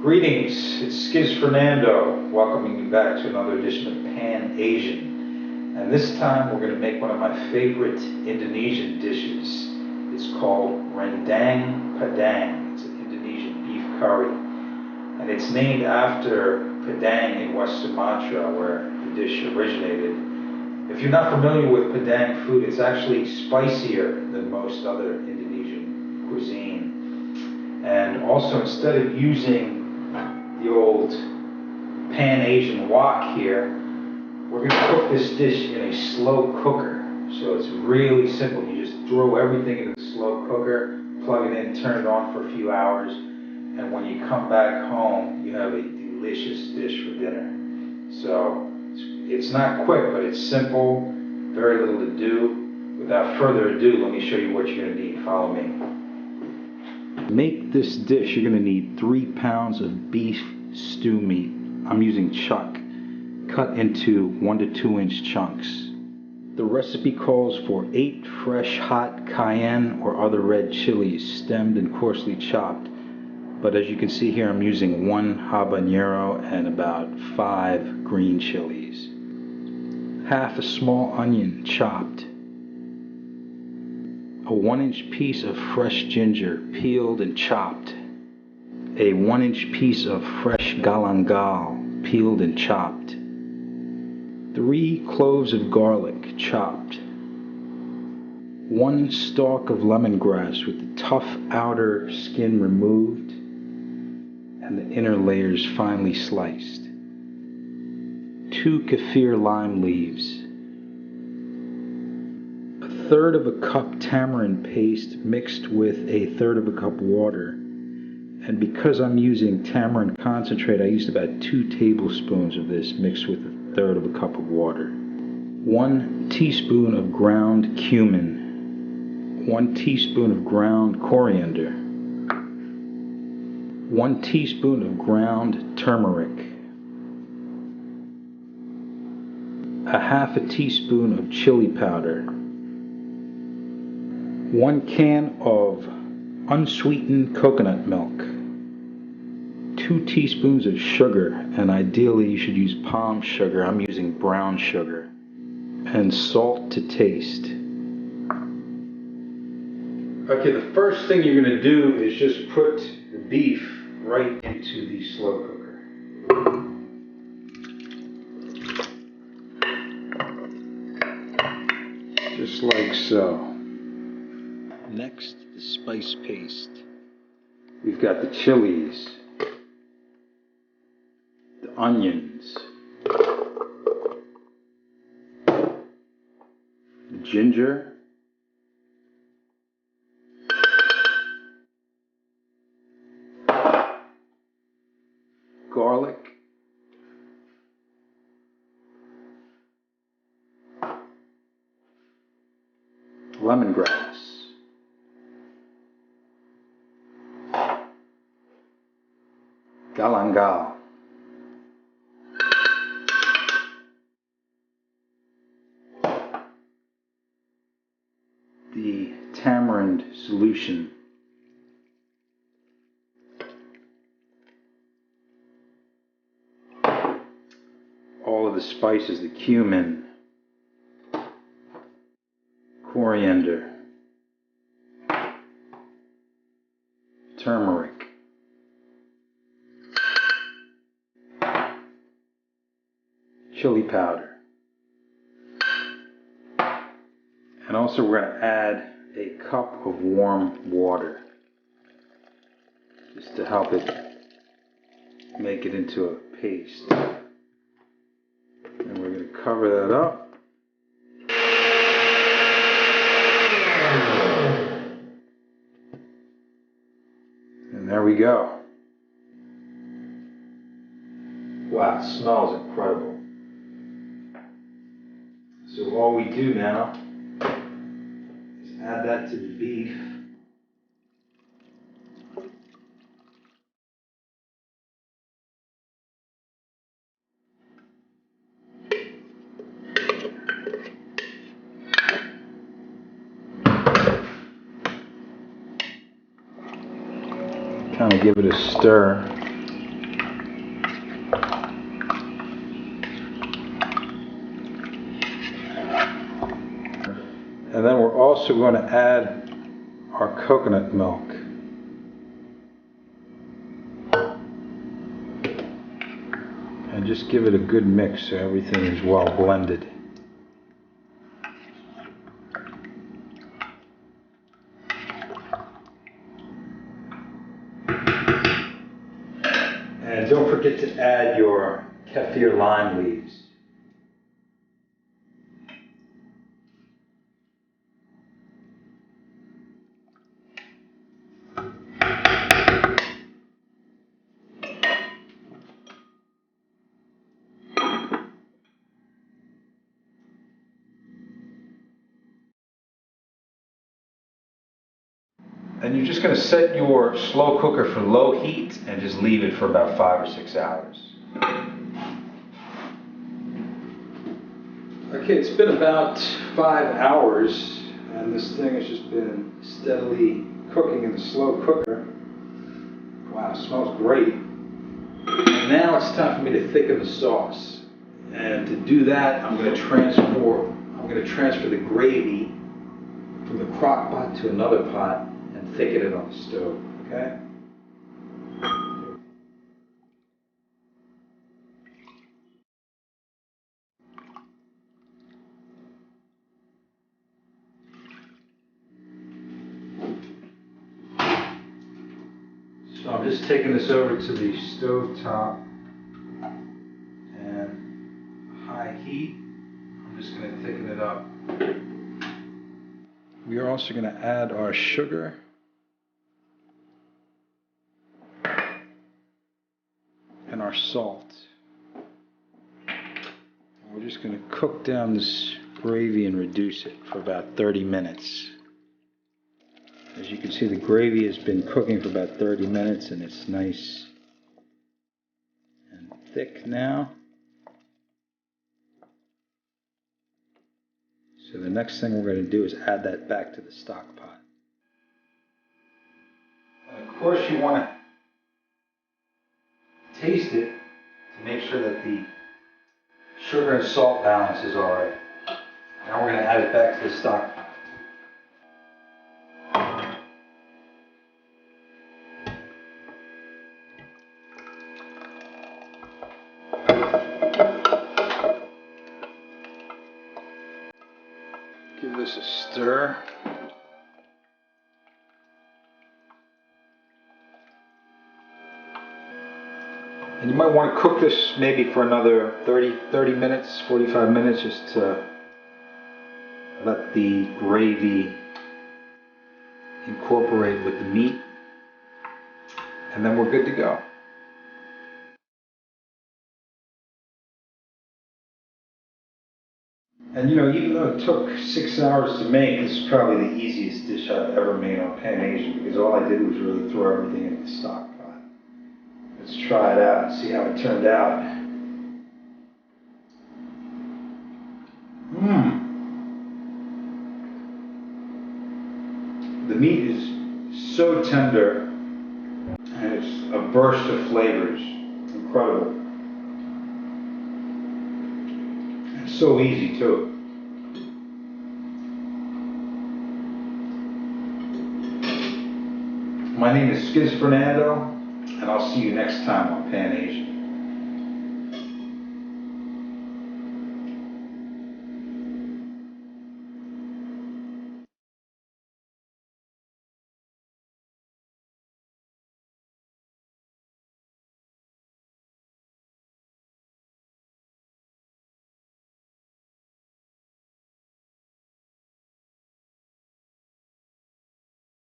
Greetings, it's Skiz Fernando, welcoming you back to another edition of Pan Asian. And this time we're going to make one of my favorite Indonesian dishes. It's called Rendang Padang. It's an Indonesian beef curry. And it's named after Padang in West Sumatra, where the dish originated. If you're not familiar with Padang food, it's actually spicier than most other Indonesian cuisine. And also, instead of using the old Pan Asian wok here, we're going to cook this dish in a slow cooker. So it's really simple. You just throw everything into the slow cooker, plug it in, turn it on for a few hours, and when you come back home, you have a delicious dish for dinner. So it's not quick, but it's simple, very little to do. Without further ado, let me show you what you're going to need. Follow me. To make this dish, you're going to need 3 pounds of beef stew meat. I'm using chuck, cut into 1 to 2 inch chunks. The recipe calls for 8 fresh hot cayenne or other red chilies, stemmed and coarsely chopped. But as you can see here, I'm using 1 habanero and about 5 green chilies. Half a small onion chopped. A 1-inch piece of fresh ginger, peeled and chopped. A 1-inch piece of fresh galangal, peeled and chopped. 3 cloves of garlic, chopped. 1 stalk of lemongrass with the tough outer skin removed and the inner layers finely sliced. 2 kaffir lime leaves. 1/3 of a cup tamarind paste mixed with 1/3 of a cup water. And because I'm using tamarind concentrate, I used about 2 tablespoons of this mixed with 1/3 of a cup of water. 1 teaspoon of ground cumin. 1 teaspoon of ground coriander. 1 teaspoon of ground turmeric. 1/2 teaspoon of chili powder. 1 can of unsweetened coconut milk. 2 teaspoons of sugar, and ideally you should use palm sugar. I'm using brown sugar. And salt to taste. Okay, the first thing you're going to do is just put the beef right into the slow cooker. Just like so. Next, the spice paste. We've got the chilies, the onions, the ginger, garlic, lemongrass, galangal, the tamarind solution, all of the spices, the cumin, coriander, turmeric, chili powder. And also we're going to add a cup of warm water just to help it make it into a paste. And we're going to cover that up. And there we go. Wow, it smells incredible. So all we do now is add that to the beef. Kind of give it a stir. And then we're also going to add our coconut milk. And just give it a good mix so everything is well blended. And don't forget to add your kaffir lime leaves. And you're just going to set your slow cooker for low heat and just leave it for about 5 or 6 hours. Okay, it's been about 5 hours and this thing has just been steadily cooking in the slow cooker. Wow, it smells great. And now it's time for me to thicken the sauce. And to do that, I'm going to transfer the gravy from the crock pot to another pot and thicken it on the stove, okay? So I'm just taking this over to the stove top and high heat. I'm just going to thicken it up. We are also going to add our sugar. And our salt. We're just going to cook down this gravy and reduce it for about 30 minutes. As you can see, the gravy has been cooking for about 30 minutes and it's nice and thick now. So the next thing we're going to do is add that back to the stock pot. And of course you want to taste it to make sure that the sugar and salt balance is alright. Now we're going to add it back to the stock pot. Give this a stir. And you might want to cook this maybe for another 30 minutes, 45 minutes, just to let the gravy incorporate with the meat. And then we're good to go. And you know, even though it took 6 hours to make, this is probably the easiest dish I've ever made on Pan Asian, because all I did was really throw everything in the stock pot. Let's try it out and see how it turned out. The meat is so tender and it's a burst of flavors. Incredible. And so easy too. My name is Skiz Fernando, and I'll see you next time on Pan Asian.